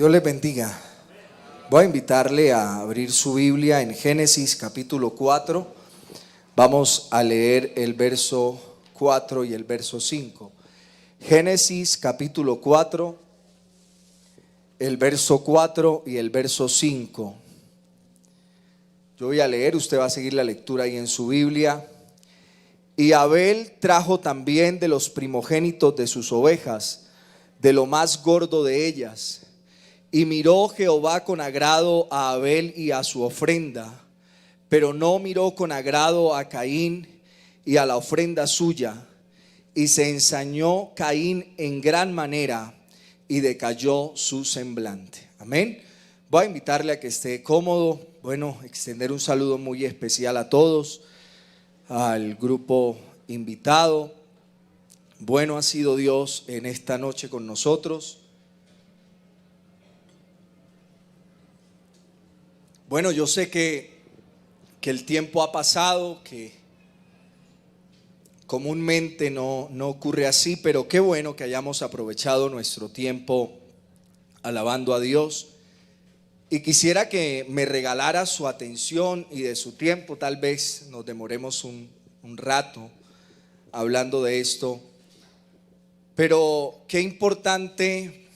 Dios les bendiga. Voy a invitarle a abrir su Biblia en Génesis capítulo 4. Vamos a leer el verso 4 y el verso 5. Génesis capítulo 4, el verso 4 y el verso 5. Yo voy a leer, usted va a seguir la lectura ahí en su Biblia. Y Abel trajo también de los primogénitos de sus ovejas, de lo más gordo de ellas. Y miró Jehová con agrado a Abel y a su ofrenda, pero no miró con agrado a Caín y a la ofrenda suya. Y se ensañó Caín en gran manera y decayó su semblante. Amén. Voy a invitarle a que esté cómodo. Bueno, extender un saludo muy especial a todos, al grupo invitado. Bueno ha sido Dios en esta noche con nosotros. Bueno, yo sé que el tiempo ha pasado, que comúnmente no ocurre así, pero qué bueno que hayamos aprovechado nuestro tiempo alabando a Dios. Y quisiera que me regalara su atención y de su tiempo. Tal vez nos demoremos un rato hablando de esto, pero qué importante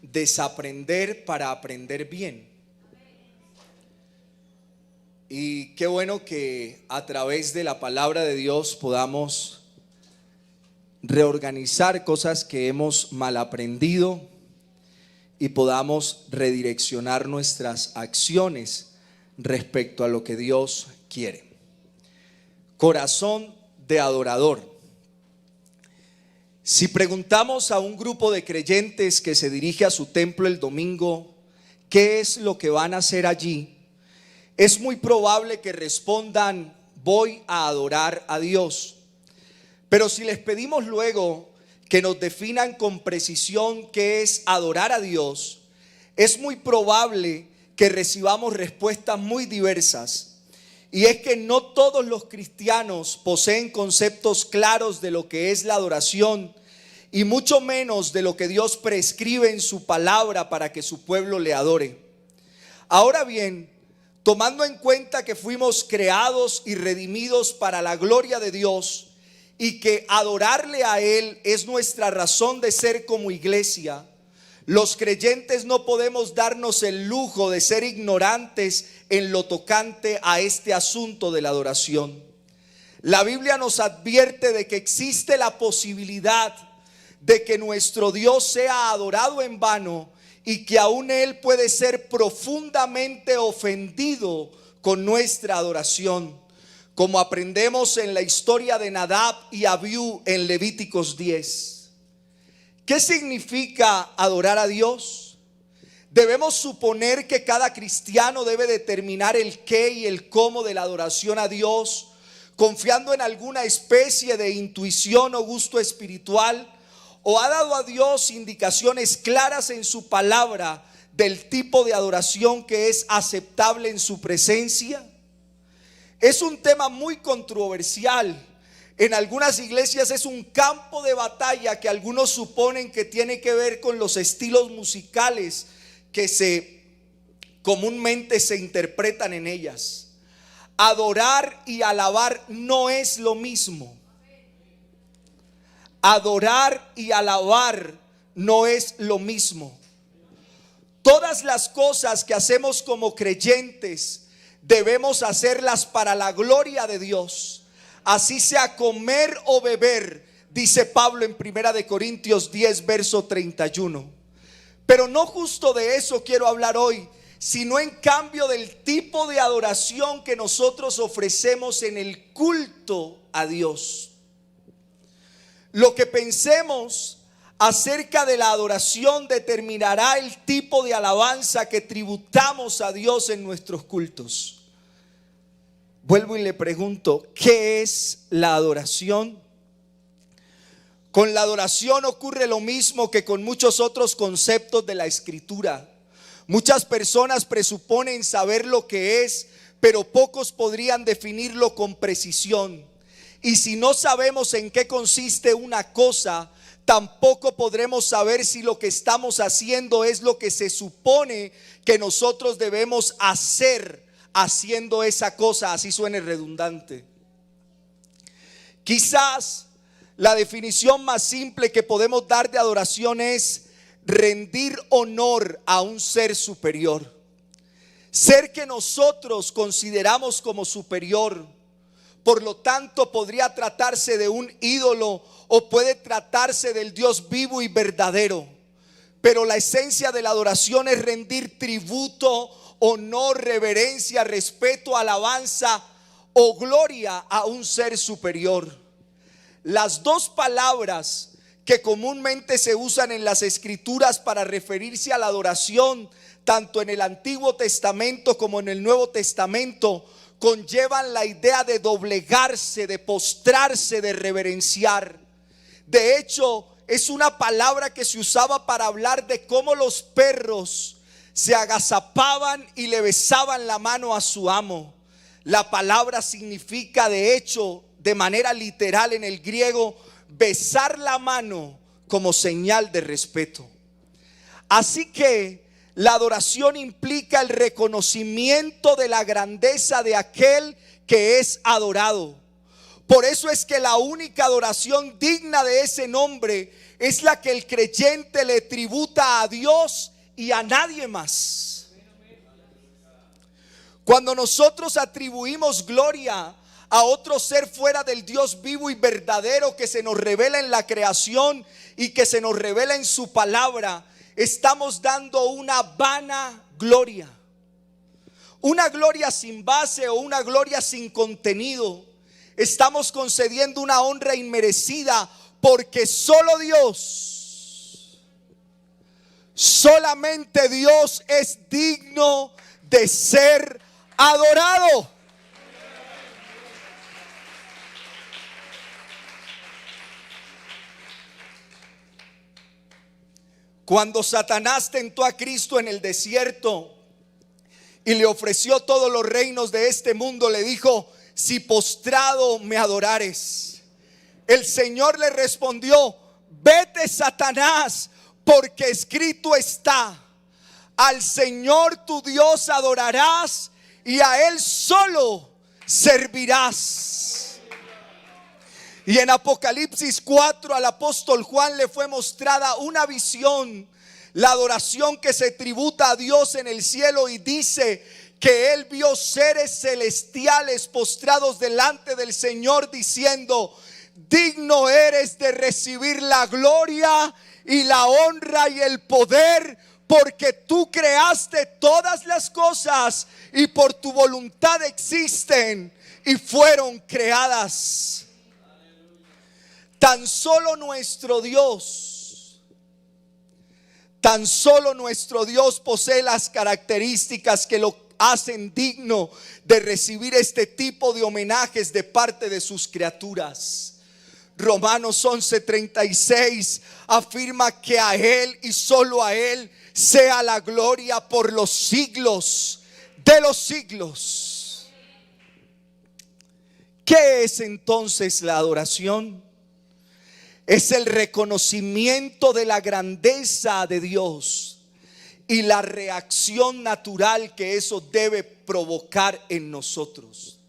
desaprender para aprender bien. Y qué bueno que a través de la palabra de Dios podamos reorganizar cosas que hemos mal aprendido y podamos redireccionar nuestras acciones respecto a lo que Dios quiere. Corazón de adorador. Si preguntamos a un grupo de creyentes que se dirige a su templo el domingo, ¿qué es lo que van a hacer allí? Es muy probable que respondan: voy a adorar a Dios. Pero si les pedimos luego que nos definan con precisión qué es adorar a Dios, es muy probable que recibamos respuestas muy diversas. Y es que no todos los cristianos poseen conceptos claros de lo que es la adoración, y mucho menos de lo que Dios prescribe en su palabra para que su pueblo le adore. Ahora bien, tomando en cuenta que fuimos creados y redimidos para la gloria de Dios y que adorarle a Él es nuestra razón de ser como iglesia, los creyentes no podemos darnos el lujo de ser ignorantes en lo tocante a este asunto de la adoración. La Biblia nos advierte de que existe la posibilidad de que nuestro Dios sea adorado en vano y que aún Él puede ser profundamente ofendido con nuestra adoración, como aprendemos en la historia de Nadab y Abiú en Levíticos 10. ¿Qué significa adorar a Dios? Debemos suponer que cada cristiano debe determinar el qué y el cómo de la adoración a Dios, confiando en alguna especie de intuición o gusto espiritual, o ha dado a Dios indicaciones claras en su palabra del tipo de adoración que es aceptable en su presencia. Es un tema muy controversial. En algunas iglesias es un campo de batalla que algunos suponen que tiene que ver con los estilos musicales que comúnmente se interpretan en ellas. Adorar y alabar no es lo mismo. Adorar y alabar no es lo mismo. Todas las cosas que hacemos como creyentes debemos hacerlas para la gloria de Dios, así sea comer o beber, dice Pablo en 1 Corintios 10 verso 31. Pero no justo de eso quiero hablar hoy, sino en cambio del tipo de adoración que nosotros ofrecemos en el culto a Dios. Lo que pensemos acerca de la adoración determinará el tipo de alabanza que tributamos a Dios en nuestros cultos. Vuelvo y le pregunto, ¿qué es la adoración? Con la adoración ocurre lo mismo que con muchos otros conceptos de la Escritura. Muchas personas presuponen saber lo que es, pero pocos podrían definirlo con precisión. Y si no sabemos en qué consiste una cosa, tampoco podremos saber si lo que estamos haciendo es lo que se supone que nosotros debemos hacer haciendo esa cosa, así suene redundante. Quizás la definición más simple que podemos dar de adoración es rendir honor a un ser superior. Ser que nosotros consideramos como superior. Por lo tanto, podría tratarse de un ídolo o puede tratarse del Dios vivo y verdadero. Pero la esencia de la adoración es rendir tributo, honor, reverencia, respeto, alabanza o gloria a un ser superior. Las dos palabras que comúnmente se usan en las escrituras para referirse a la adoración, tanto en el Antiguo Testamento como en el Nuevo Testamento, conllevan la idea de doblegarse, de postrarse, de reverenciar. De hecho, es una palabra que se usaba para hablar de cómo los perros se agazapaban y le besaban la mano a su amo. La palabra significa, de hecho, de manera literal en el griego, besar la mano como señal de respeto. Así que la adoración implica el reconocimiento de la grandeza de aquel que es adorado. Por eso es que la única adoración digna de ese nombre es la que el creyente le tributa a Dios y a nadie más. Cuando nosotros atribuimos gloria a otro ser fuera del Dios vivo y verdadero que se nos revela en la creación y que se nos revela en su palabra, estamos dando una vana gloria. Una gloria sin base o una gloria sin contenido. Estamos concediendo una honra inmerecida porque solo Dios, solamente Dios es digno de ser adorado. Cuando Satanás tentó a Cristo en el desierto y le ofreció todos los reinos de este mundo, le dijo: si postrado me adorares. El Señor le respondió: vete, Satanás, porque escrito está: al Señor tu Dios adorarás y a Él solo servirás. Y en Apocalipsis 4 al apóstol Juan le fue mostrada una visión, la adoración que se tributa a Dios en el cielo, y dice que él vio seres celestiales postrados delante del Señor diciendo: digno eres de recibir la gloria y la honra y el poder, porque tú creaste todas las cosas y por tu voluntad existen y fueron creadas. Tan solo nuestro Dios posee las características que lo hacen digno de recibir este tipo de homenajes de parte de sus criaturas. Romanos 11:36 afirma que a Él y solo a Él sea la gloria por los siglos de los siglos. ¿Qué es entonces la adoración? Es el reconocimiento de la grandeza de Dios y la reacción natural que eso debe provocar en nosotros.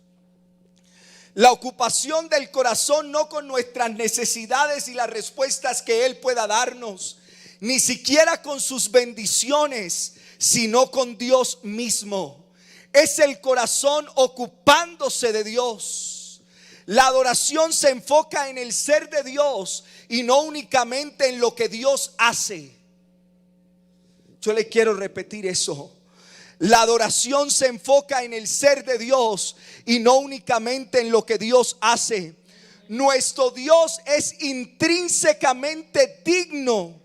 La ocupación del corazón no con nuestras necesidades y las respuestas que Él pueda darnos, ni siquiera con sus bendiciones, sino con Dios mismo. Es el corazón ocupándose de Dios. La adoración se enfoca en el ser de Dios y no únicamente en lo que Dios hace. Yo le quiero repetir eso. La adoración se enfoca en el ser de Dios y no únicamente en lo que Dios hace. Nuestro Dios es intrínsecamente digno.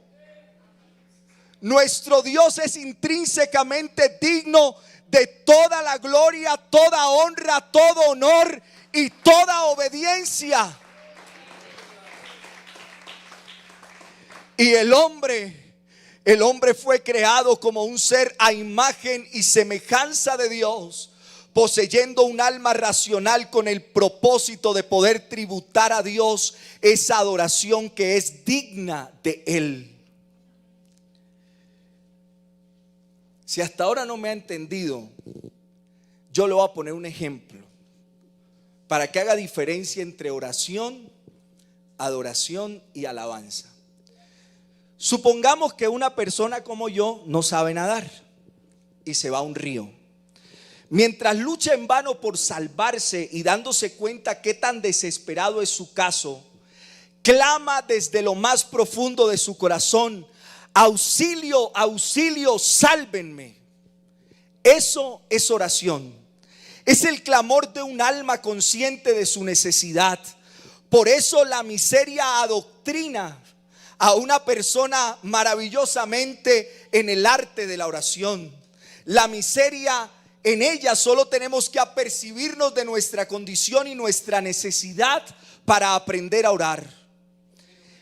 Nuestro Dios es intrínsecamente digno de toda la gloria, toda honra, todo honor y toda obediencia. Y el hombre fue creado como un ser a imagen y semejanza de Dios. poseyendo un alma racional con el propósito de poder tributar a Dios esa adoración que es digna de Él. Si hasta ahora no me ha entendido, yo le voy a poner un ejemplo para que haga diferencia entre oración, adoración y alabanza. Supongamos que una persona como yo no sabe nadar y se va a un río. Mientras lucha en vano por salvarse y dándose cuenta qué tan desesperado es su caso, clama desde lo más profundo de su corazón: auxilio, auxilio, sálvenme. Eso es oración. Es el clamor de un alma consciente de su necesidad. Por eso la miseria adoctrina a una persona maravillosamente en el arte de la oración. La miseria, en ella solo tenemos que apercibirnos de nuestra condición y nuestra necesidad para aprender a orar.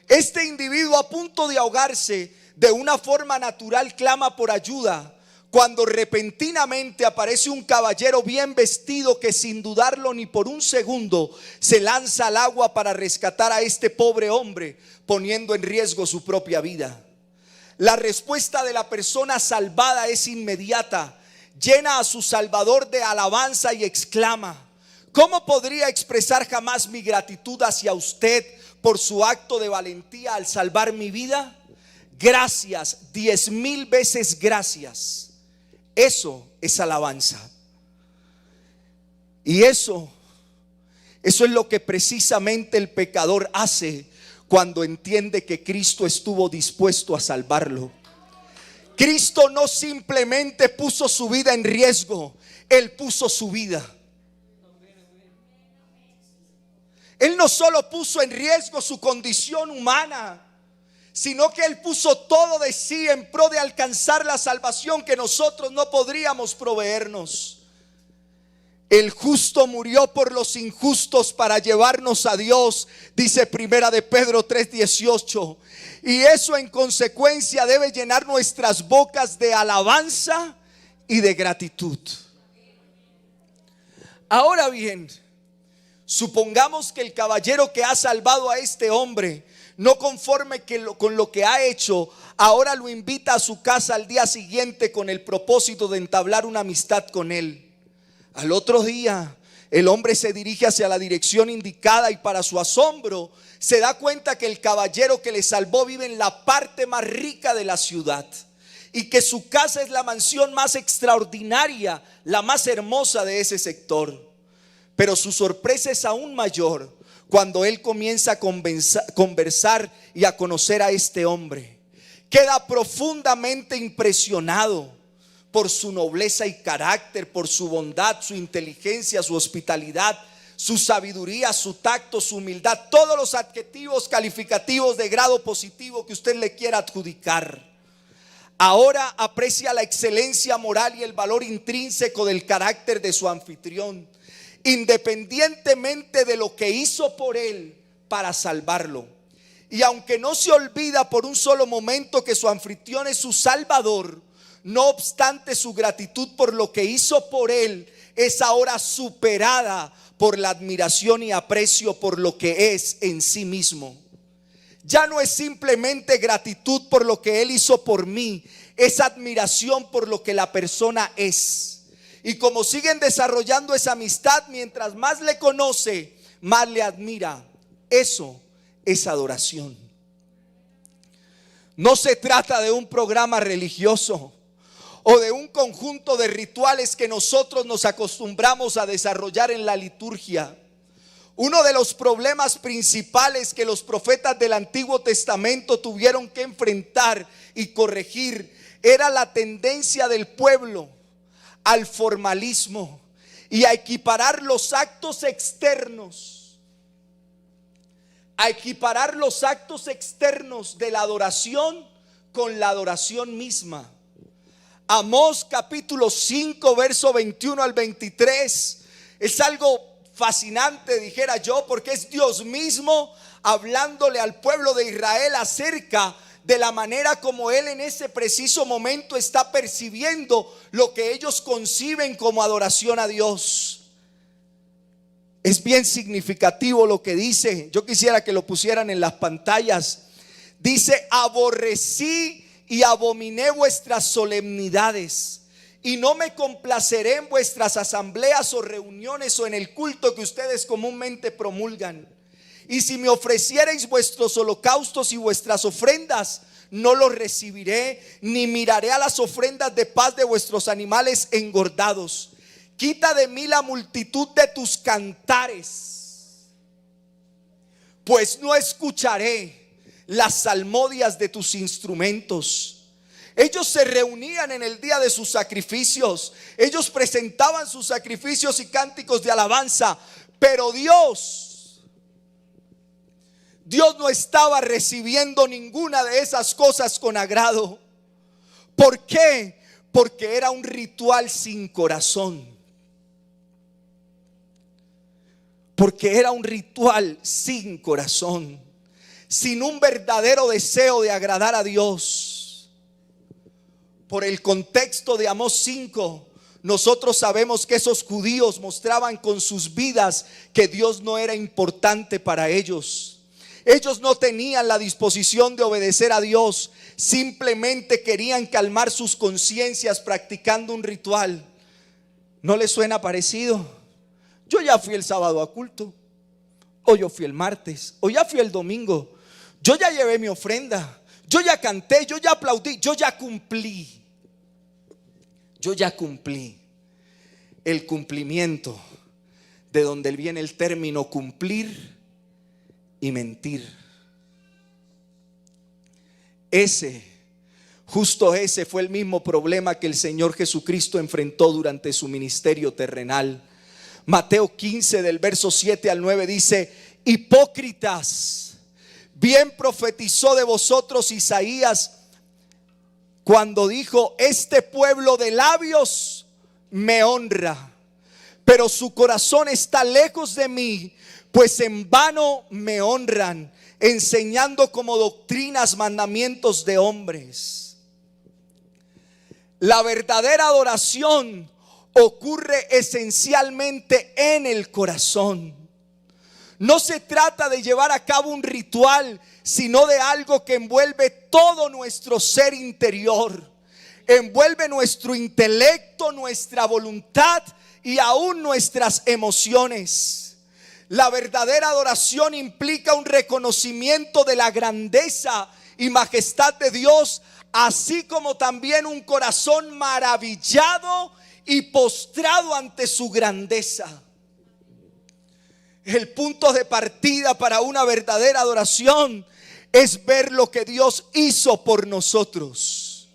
Este individuo, a punto de ahogarse, de una forma natural clama por ayuda, cuando repentinamente aparece un caballero bien vestido que, sin dudarlo ni por un segundo, se lanza al agua para rescatar a este pobre hombre, poniendo en riesgo su propia vida. La respuesta de la persona salvada es inmediata. Llena a su Salvador de alabanza y exclama: ¿cómo podría expresar jamás mi gratitud hacia usted por su acto de valentía al salvar mi vida? Gracias, 10,000 veces gracias. Eso es alabanza. Y eso es lo que precisamente el pecador hace cuando entiende que Cristo estuvo dispuesto a salvarlo. Cristo no simplemente puso su vida en riesgo, Él puso su vida. Él no solo puso en riesgo su condición humana, sino que Él puso todo de sí en pro de alcanzar la salvación que nosotros no podríamos proveernos. El justo murió por los injustos para llevarnos a Dios, dice Primera de Pedro 3:18. Y eso en consecuencia debe llenar nuestras bocas de alabanza y de gratitud. Ahora bien, supongamos que el caballero que ha salvado a este hombre, no conforme con lo que ha hecho, ahora lo invita a su casa al día siguiente con el propósito de entablar una amistad con él. Al otro día, el hombre se dirige hacia la dirección indicada y, para su asombro, se da cuenta que el caballero que le salvó vive en la parte más rica de la ciudad y que su casa es la mansión más extraordinaria, la más hermosa de ese sector. Pero su sorpresa es aún mayor cuando él comienza a conversar y a conocer a este hombre. Queda profundamente impresionado por su nobleza y carácter, por su bondad, su inteligencia, su hospitalidad, su sabiduría, su tacto, su humildad, todos los adjetivos calificativos de grado positivo que usted le quiera adjudicar. Ahora aprecia la excelencia moral y el valor intrínseco del carácter de su anfitrión, independientemente de lo que hizo por él para salvarlo. Y aunque no se olvida por un solo momento que su anfitrión es su salvador, no obstante, su gratitud por lo que hizo por él es ahora superada por la admiración y aprecio por lo que es en sí mismo. Ya no es simplemente gratitud por lo que él hizo por mí, es admiración por lo que la persona es. Y como siguen desarrollando esa amistad, mientras más le conoce, más le admira. Eso es adoración. No se trata de un programa religioso o de un conjunto de rituales que nosotros nos acostumbramos a desarrollar en la liturgia. Uno de los problemas principales que los profetas del Antiguo Testamento tuvieron que enfrentar y corregir era la tendencia del pueblo al formalismo y a equiparar los actos externos, de la adoración con la adoración misma. Amós capítulo 5 verso 21 al 23 es algo fascinante, dijera yo, porque es Dios mismo hablándole al pueblo de Israel acerca de la manera como él en ese preciso momento está percibiendo lo que ellos conciben como adoración a Dios. Es bien significativo lo que dice. Yo quisiera que lo pusieran en las pantallas. Dice: aborrecí y abominé vuestras solemnidades, y no me complaceré en vuestras asambleas o reuniones o en el culto que ustedes comúnmente promulgan. Y si me ofreciereis vuestros holocaustos y vuestras ofrendas, no los recibiré, ni miraré a las ofrendas de paz de vuestros animales engordados. Quita de mí la multitud de tus cantares, pues no escucharé las salmodias de tus instrumentos. Ellos se reunían en el día de sus sacrificios, ellos presentaban sus sacrificios y cánticos de alabanza, pero Dios no estaba recibiendo ninguna de esas cosas con agrado. ¿Por qué? Porque era un ritual sin corazón. Porque era un ritual sin corazón, sin un verdadero deseo de agradar a Dios. Por el contexto de Amós 5, nosotros sabemos que esos judíos mostraban con sus vidas que Dios no era importante para ellos. Ellos no tenían la disposición de obedecer a Dios, simplemente querían calmar sus conciencias practicando un ritual. ¿No les suena parecido? Yo ya fui el sábado a culto, o yo fui el martes, o ya fui el domingo. Yo ya llevé mi ofrenda, yo ya canté, yo ya aplaudí, yo ya cumplí. Yo ya cumplí. El cumplimiento, de donde viene el término cumplir y mentir. Justo ese fue el mismo problema que el Señor Jesucristo enfrentó durante su ministerio terrenal. Mateo 15 del verso 7 al 9 dice: hipócritas, bien profetizó de vosotros Isaías cuando dijo: este pueblo de labios me honra, pero su corazón está lejos de mí, pues en vano me honran, enseñando como doctrinas mandamientos de hombres. La verdadera adoración ocurre esencialmente en el corazón. No se trata de llevar a cabo un ritual, sino de algo que envuelve todo nuestro ser interior. Envuelve nuestro intelecto, nuestra voluntad y aún nuestras emociones. La verdadera adoración implica un reconocimiento de la grandeza y majestad de Dios, así como también un corazón maravillado y postrado ante su grandeza. El punto de partida para una verdadera adoración es ver lo que Dios hizo por nosotros.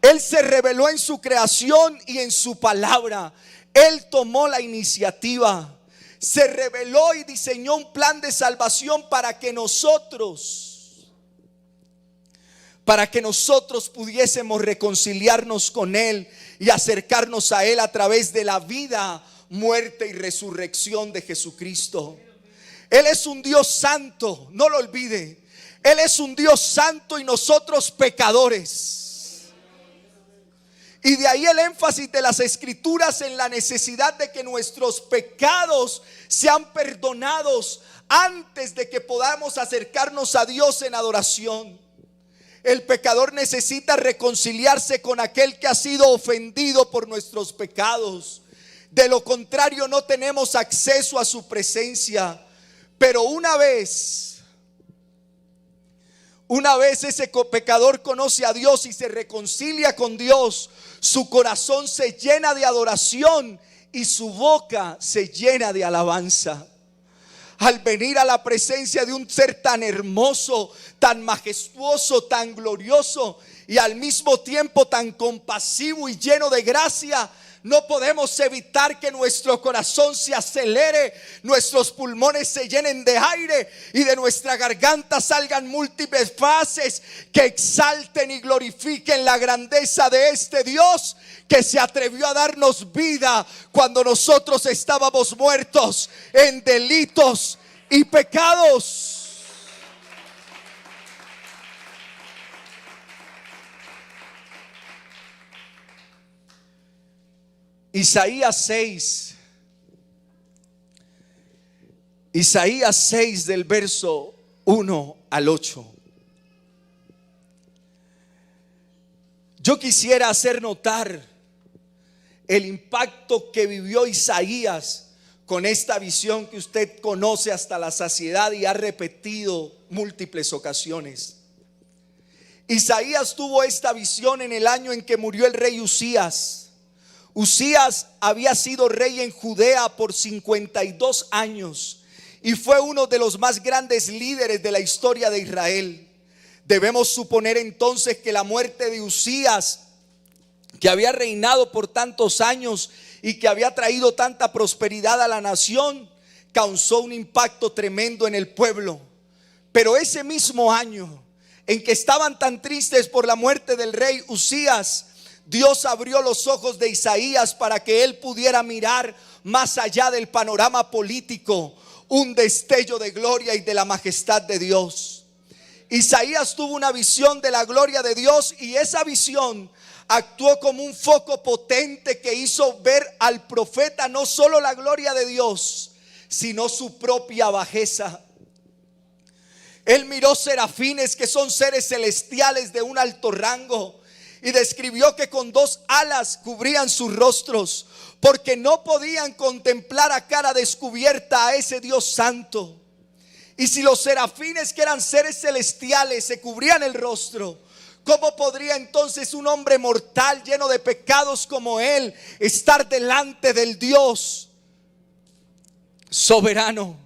Él se reveló en su creación y en su palabra. Él tomó la iniciativa, se reveló y diseñó un plan de salvación para que nosotros pudiésemos reconciliarnos con Él y acercarnos a Él a través de la vida, muerte y resurrección de Jesucristo. Él es un Dios santo, no lo olvide. Él es un Dios santo y nosotros pecadores. Y de ahí el énfasis de las Escrituras en la necesidad de que nuestros pecados sean perdonados antes de que podamos acercarnos a Dios en adoración. El pecador necesita reconciliarse con aquel que ha sido ofendido por nuestros pecados. De lo contrario, no tenemos acceso a su presencia. Pero una vez ese pecador conoce a Dios y se reconcilia con Dios, su corazón se llena de adoración y su boca se llena de alabanza. Al venir a la presencia de un ser tan hermoso, tan majestuoso, tan glorioso y al mismo tiempo tan compasivo y lleno de gracia, no podemos evitar que nuestro corazón se acelere, nuestros pulmones se llenen de aire y de nuestra garganta salgan múltiples frases que exalten y glorifiquen la grandeza de este Dios que se atrevió a darnos vida cuando nosotros estábamos muertos en delitos y pecados. Isaías 6. Isaías 6 del verso 1 al 8. Yo quisiera hacer notar el impacto que vivió Isaías con esta visión que usted conoce hasta la saciedad y ha repetido múltiples ocasiones. Isaías tuvo esta visión en el año en que murió el rey Usías. Usías había sido rey en Judea por 52 años y fue uno de los más grandes líderes de la historia de Israel. Debemos suponer entonces que la muerte de Usías, que había reinado por tantos años y que había traído tanta prosperidad a la nación, causó un impacto tremendo en el pueblo. Pero ese mismo año en que estaban tan tristes por la muerte del rey Usías, Dios abrió los ojos de Isaías para que él pudiera mirar más allá del panorama político, un destello de gloria y de la majestad de Dios. Isaías tuvo una visión de la gloria de Dios y esa visión actuó como un foco potente que hizo ver al profeta no solo la gloria de Dios, sino su propia bajeza. Él miró serafines, que son seres celestiales de un alto rango, y describió que con 2 alas cubrían sus rostros, porque no podían contemplar a cara descubierta a ese Dios santo. Y si los serafines, que eran seres celestiales, se cubrían el rostro, ¿cómo podría entonces un hombre mortal lleno de pecados como él estar delante del Dios soberano?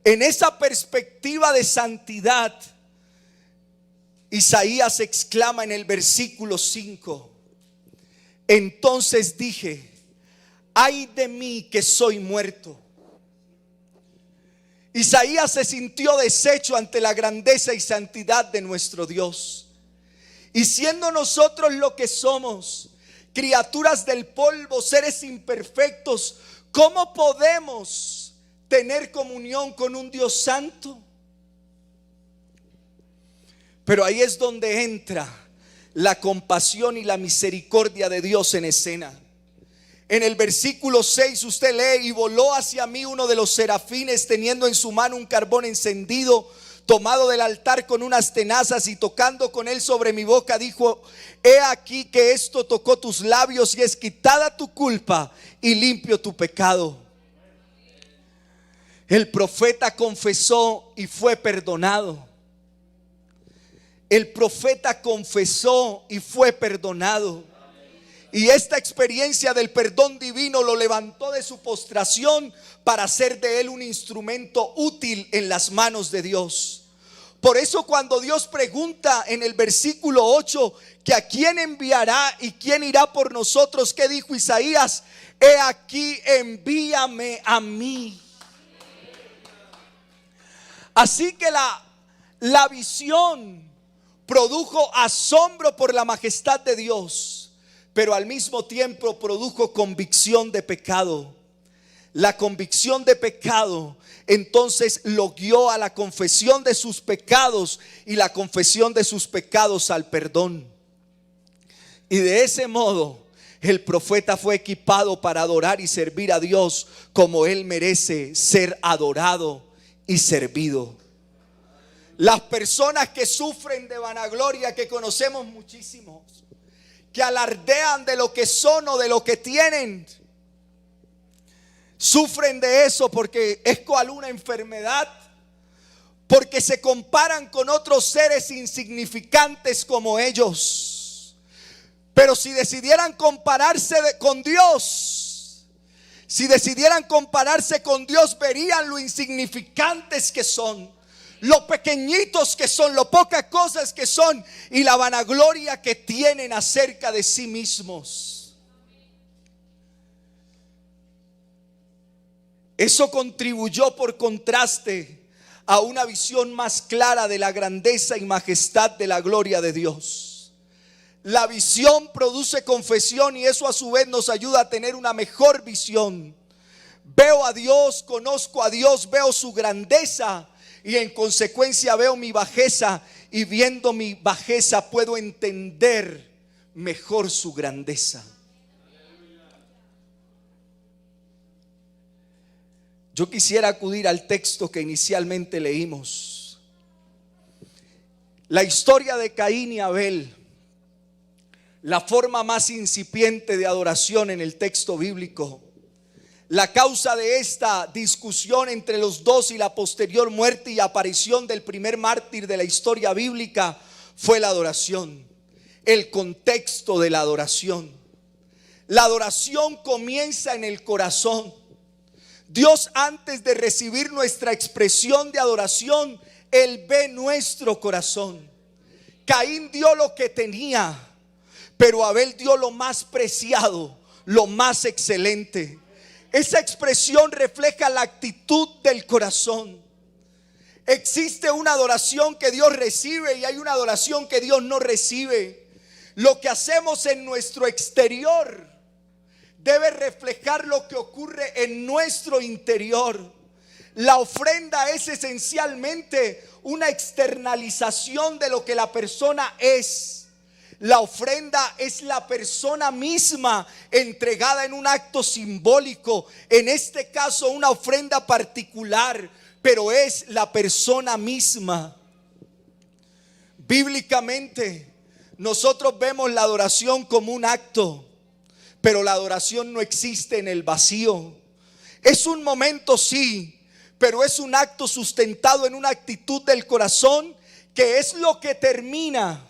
En esa perspectiva de santidad, Isaías exclama en el versículo 5: entonces dije, ay de mí que soy muerto. Isaías se sintió deshecho ante la grandeza y santidad de nuestro Dios. Y siendo nosotros lo que somos, criaturas del polvo, seres imperfectos, ¿cómo podemos tener comunión con un Dios santo? Pero ahí es donde entra la compasión y la misericordia de Dios en escena. En el versículo 6 usted lee: y voló hacia mí uno de los serafines, teniendo en su mano un carbón encendido, tomado del altar con unas tenazas, y tocando con él sobre mi boca, dijo: he aquí que esto tocó tus labios, y es quitada tu culpa y limpio tu pecado. El profeta confesó y fue perdonado. El profeta confesó y fue perdonado. Y esta experiencia del perdón divino lo levantó de su postración para hacer de él un instrumento útil en las manos de Dios. Por eso cuando Dios pregunta en el versículo 8 que a quién enviará y quién irá por nosotros, ¿qué dijo Isaías? He aquí, envíame a mí. Así que la visión produjo asombro por la majestad de Dios, pero al mismo tiempo produjo convicción de pecado. La convicción de pecado entonces lo guió a la confesión de sus pecados, y la confesión de sus pecados al perdón. Y de ese modo el profeta fue equipado para adorar y servir a Dios como él merece ser adorado y servido. Las personas que sufren de vanagloria, que conocemos muchísimos, que alardean de lo que son o de lo que tienen, sufren de eso porque es cual una enfermedad, porque se comparan con otros seres insignificantes como ellos. Pero si decidieran compararse con Dios, si decidieran compararse con Dios, verían lo insignificantes que son, lo pequeñitos que son, lo pocas cosas que son, y la vanagloria que tienen acerca de sí mismos. Eso contribuyó por contraste a una visión más clara de la grandeza y majestad de la gloria de Dios. La visión produce confesión, y eso a su vez nos ayuda a tener una mejor visión. Veo a Dios, conozco a Dios, veo su grandeza, y en consecuencia veo mi bajeza, y viendo mi bajeza puedo entender mejor su grandeza. Yo quisiera acudir al texto que inicialmente leímos. La historia de Caín y Abel, la forma más incipiente de adoración en el texto bíblico. La causa de esta discusión entre los dos y la posterior muerte y aparición del primer mártir de la historia bíblica fue la adoración, el contexto de la adoración. La adoración comienza en el corazón. Dios, antes de recibir nuestra expresión de adoración, Él ve nuestro corazón. Caín dio lo que tenía, pero Abel dio lo más preciado, lo más excelente. Esa expresión refleja la actitud del corazón. Existe una adoración que Dios recibe y hay una adoración que Dios no recibe. Lo que hacemos en nuestro exterior debe reflejar lo que ocurre en nuestro interior. La ofrenda es esencialmente una externalización de lo que la persona es. La ofrenda es la persona misma entregada en un acto simbólico, en este caso una ofrenda particular, pero es la persona misma. Bíblicamente, nosotros vemos la adoración como un acto, pero la adoración no existe en el vacío. Es un momento, sí, pero es un acto sustentado en una actitud del corazón que es lo que termina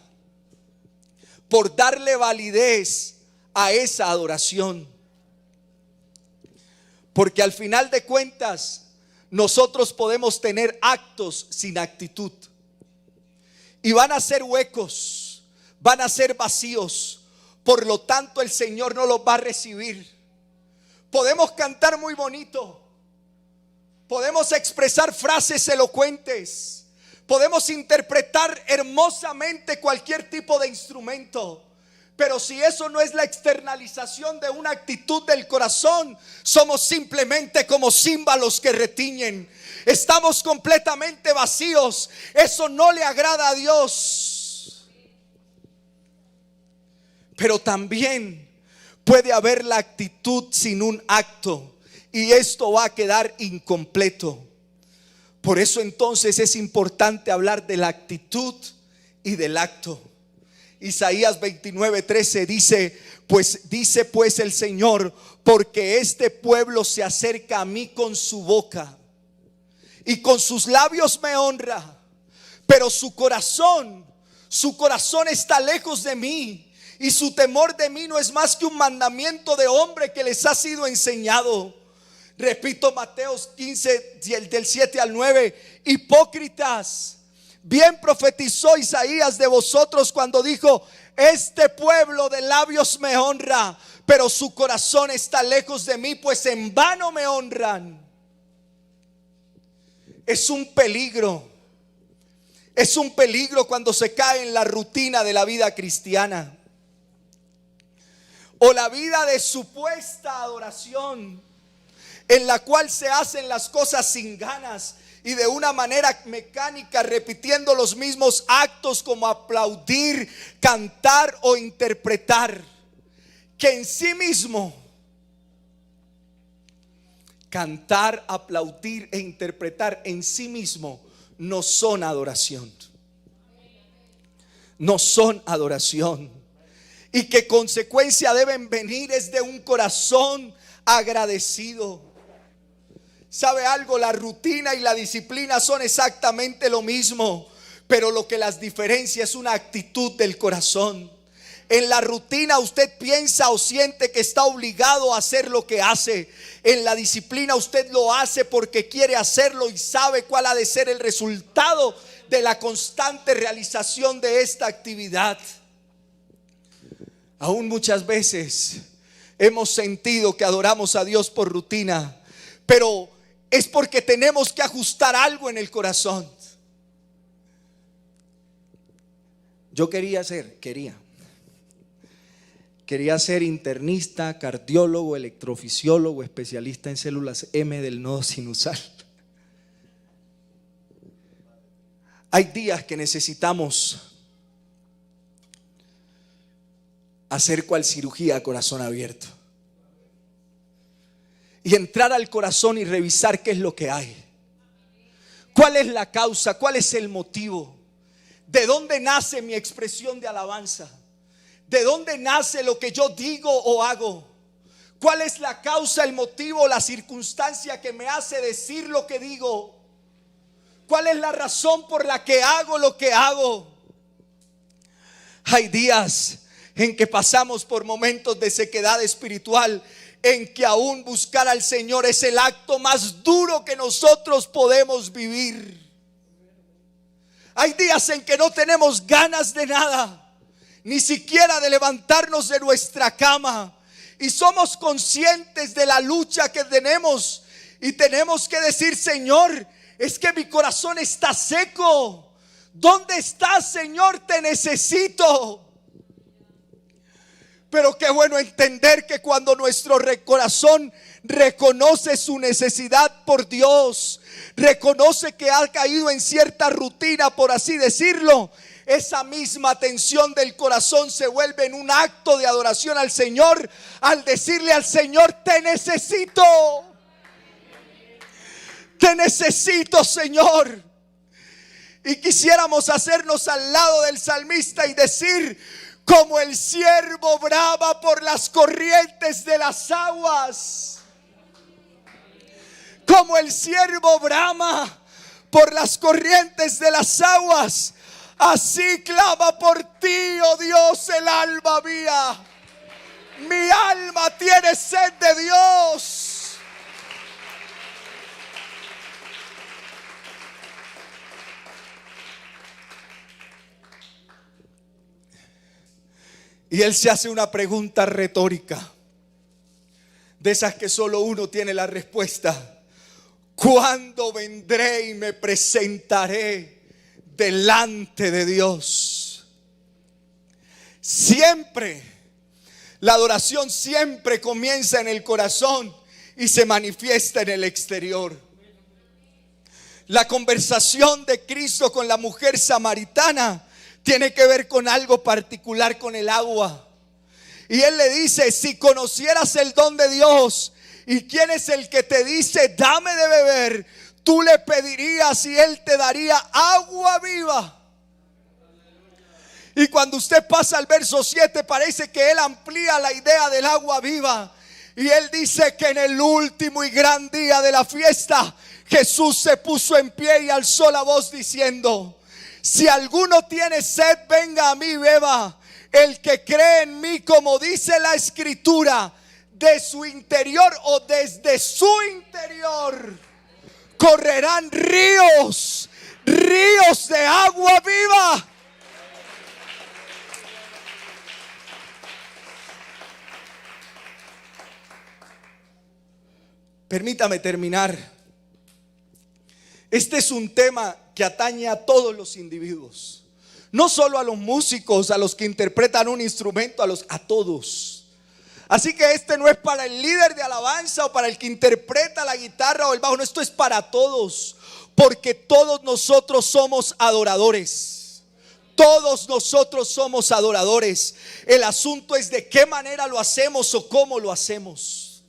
por darle validez a esa adoración. Porque al final de cuentas, nosotros podemos tener actos sin actitud. Y van a ser huecos, van a ser vacíos. Por lo tanto, el Señor no los va a recibir. Podemos cantar muy bonito. Podemos expresar frases elocuentes. Podemos interpretar hermosamente cualquier tipo de instrumento, pero si eso no es la externalización de una actitud del corazón, somos simplemente como címbalos que retiñen. Estamos completamente vacíos. Eso no le agrada a Dios. Pero también puede haber la actitud sin un acto, y esto va a quedar incompleto. Por eso entonces es importante hablar de la actitud y del acto. Isaías 29:13 dice pues el Señor, porque este pueblo se acerca a mí con su boca y con sus labios me honra, pero su corazón está lejos de mí, y su temor de mí no es más que un mandamiento de hombre que les ha sido enseñado. Repito, Mateo 15 del 7 al 9. Hipócritas, bien profetizó Isaías de vosotros cuando dijo: este pueblo de labios me honra, pero su corazón está lejos de mí, pues en vano me honran. Es un peligro cuando se cae en la rutina de la vida cristiana o la vida de supuesta adoración, en la cual se hacen las cosas sin ganas y de una manera mecánica, repitiendo los mismos actos como aplaudir, cantar o interpretar, que en sí mismo cantar, aplaudir e interpretar en sí mismo no son adoración. No son adoración. Y que consecuencia deben venir es de un corazón agradecido. ¿Sabe algo? La rutina y la disciplina son exactamente lo mismo, pero lo que las diferencia es una actitud del corazón. En la rutina usted piensa o siente que está obligado a hacer lo que hace. En la disciplina usted lo hace porque quiere hacerlo y sabe cuál ha de ser el resultado de la constante realización de esta actividad. Aún muchas veces hemos sentido que adoramos a Dios por rutina, pero es porque tenemos que ajustar algo en el corazón. Yo quería ser internista, cardiólogo, electrofisiólogo, especialista en células M del nodo sinusal. Hay días que necesitamos hacer cual cirugía a corazón abierto. y entrar al corazón y revisar qué es lo que hay. ¿Cuál es la causa? ¿Cuál es el motivo? ¿De dónde nace mi expresión de alabanza? ¿De dónde nace lo que yo digo o hago? ¿Cuál es la causa, el motivo, la circunstancia que me hace decir lo que digo? ¿Cuál es la razón por la que hago lo que hago? Hay días en que pasamos por momentos de sequedad espiritual, en que aún buscar al Señor es el acto más duro que nosotros podemos vivir. Hay días en que no tenemos ganas de nada, ni siquiera de levantarnos de nuestra cama, y somos conscientes de la lucha que tenemos, y tenemos que decir: Señor, es que mi corazón está seco. ¿Dónde estás, Señor? Te necesito. Pero qué bueno entender que cuando nuestro corazón reconoce su necesidad por Dios, reconoce que ha caído en cierta rutina, por así decirlo, esa misma atención del corazón se vuelve en un acto de adoración al Señor, al decirle al Señor: te necesito. Te necesito, Señor. Y quisiéramos hacernos al lado del salmista y decir: como el ciervo brama por las corrientes de las aguas. Como el ciervo brama por las corrientes de las aguas, así clama por ti, oh Dios, el alma mía. Mi alma tiene sed de Dios. Y él se hace una pregunta retórica, de esas que solo uno tiene la respuesta: ¿cuándo vendré y me presentaré delante de Dios? Siempre, la adoración siempre comienza en el corazón y se manifiesta en el exterior. La conversación de Cristo con la mujer samaritana tiene que ver con algo particular, con el agua. Y él le dice: si conocieras el don de Dios y quién es el que te dice dame de beber, tú le pedirías y él te daría agua viva. Y cuando usted pasa al verso 7, parece que él amplía la idea del agua viva. Y él dice que en el último y gran día de la fiesta, Jesús se puso en pie y alzó la voz diciendo: si alguno tiene sed, venga a mí, beba. El que cree en mí, como dice la Escritura, de su interior o desde su interior correrán ríos, ríos de agua viva. Permítame terminar. Este es un tema que atañe a todos los individuos, no solo a los músicos, a los que interpretan un instrumento, a todos. Así que este no es para el líder de alabanza o para el que interpreta la guitarra o el bajo, no, esto es para todos, porque todos nosotros somos adoradores. Todos nosotros somos adoradores. El asunto es de qué manera lo hacemos o cómo lo hacemos.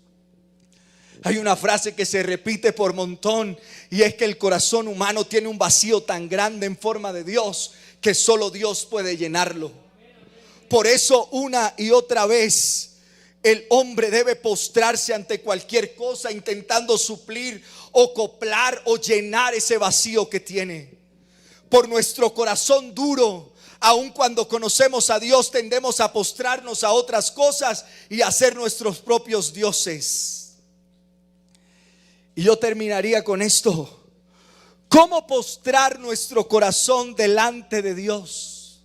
Hay una frase que se repite por montón, y es que el corazón humano tiene un vacío tan grande en forma de Dios que solo Dios puede llenarlo. Por eso una y otra vez el hombre debe postrarse ante cualquier cosa intentando suplir o coplar o llenar ese vacío que tiene. Por nuestro corazón duro, aun cuando conocemos a Dios, tendemos a postrarnos a otras cosas y a ser nuestros propios dioses. Y yo terminaría con esto: ¿cómo postrar nuestro corazón delante de Dios?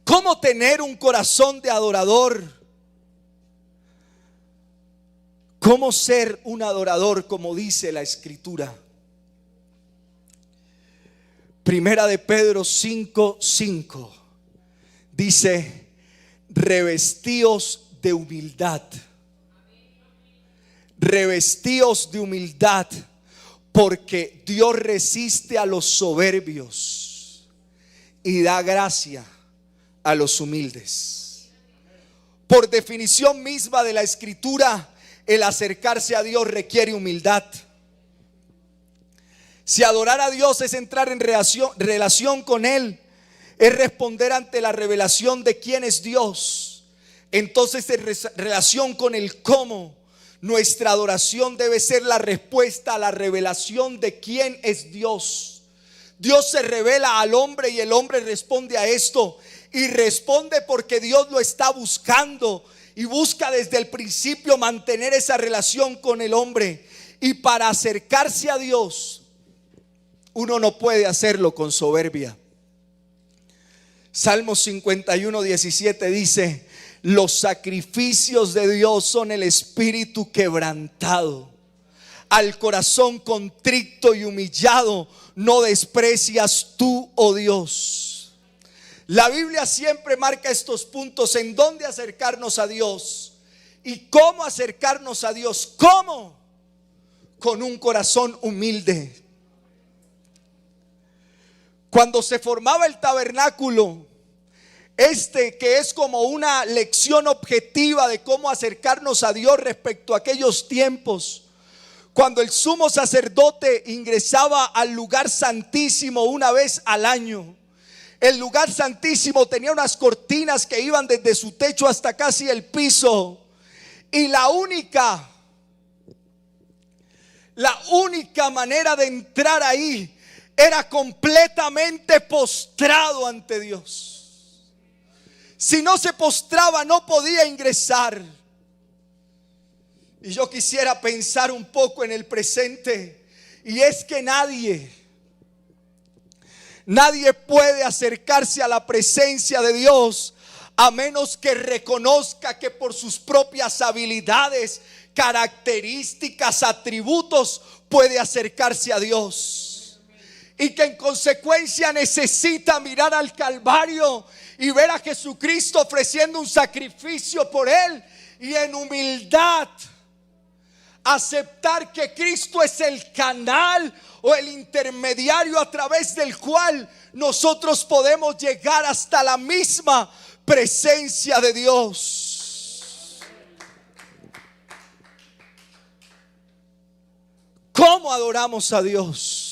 ¿Cómo tener un corazón de adorador? ¿Cómo ser un adorador como dice la Escritura? Primera de Pedro 5:5 dice: revestíos de humildad. Revestíos de humildad, porque Dios resiste a los soberbios y da gracia a los humildes. Por definición misma de la Escritura, el acercarse a Dios requiere humildad. Si adorar a Dios es entrar en relación con Él, es responder ante la revelación de quién es Dios, entonces en relación con el cómo, nuestra adoración debe ser la respuesta a la revelación de quién es Dios. Dios se revela al hombre y el hombre responde a esto, y responde porque Dios lo está buscando y busca desde el principio mantener esa relación con el hombre. Y para acercarse a Dios, uno no puede hacerlo con soberbia. Salmos 51:17 dice: los sacrificios de Dios son el espíritu quebrantado. Al corazón contrito y humillado no desprecias tú, oh Dios. La Biblia siempre marca estos puntos en dónde acercarnos a Dios y cómo acercarnos a Dios. ¿Cómo? Con un corazón humilde. Cuando se formaba el tabernáculo, que es como una lección objetiva de cómo acercarnos a Dios respecto a aquellos tiempos, cuando el sumo sacerdote ingresaba al lugar santísimo una vez al año, el lugar santísimo tenía unas cortinas que iban desde su techo hasta casi el piso, y la única manera de entrar ahí era completamente postrado ante Dios. Si no se postraba, no podía ingresar. Y yo quisiera pensar un poco en el presente, y es que nadie puede acercarse a la presencia de Dios a menos que reconozca que por sus propias habilidades, características, atributos puede acercarse a Dios. Y que en consecuencia necesita mirar al Calvario y ver a Jesucristo ofreciendo un sacrificio por él, y en humildad aceptar que Cristo es el canal o el intermediario a través del cual nosotros podemos llegar hasta la misma presencia de Dios. ¿Cómo adoramos a Dios?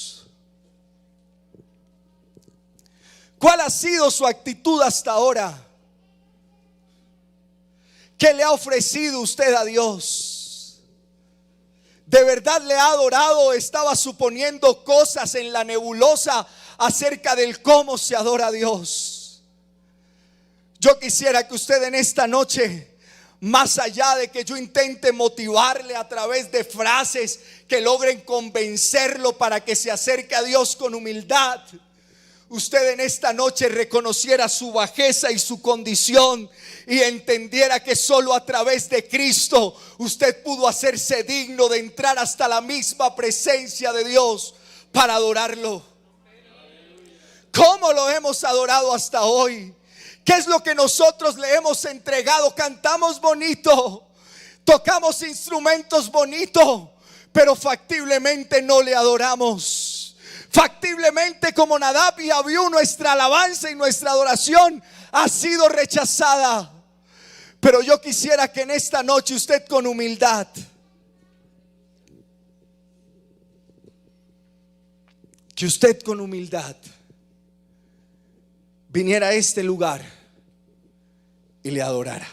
¿Cuál ha sido su actitud hasta ahora? ¿Qué le ha ofrecido usted a Dios? ¿De verdad le ha adorado o estaba suponiendo cosas en la nebulosa acerca del cómo se adora a Dios? Yo quisiera que usted en esta noche, más allá de que yo intente motivarle a través de frases que logren convencerlo para que se acerque a Dios con humildad, usted en esta noche reconociera su bajeza y su condición y entendiera que solo a través de Cristo usted pudo hacerse digno de entrar hasta la misma presencia de Dios para adorarlo. ¿Cómo lo hemos adorado hasta hoy? ¿Qué es lo que nosotros le hemos entregado? Cantamos bonito, tocamos instrumentos bonito, pero factiblemente no le adoramos. Factiblemente, como Nadab y Abiú, nuestra alabanza y nuestra adoración ha sido rechazada. Pero yo quisiera que en esta noche usted con humildad viniera a este lugar y le adorara.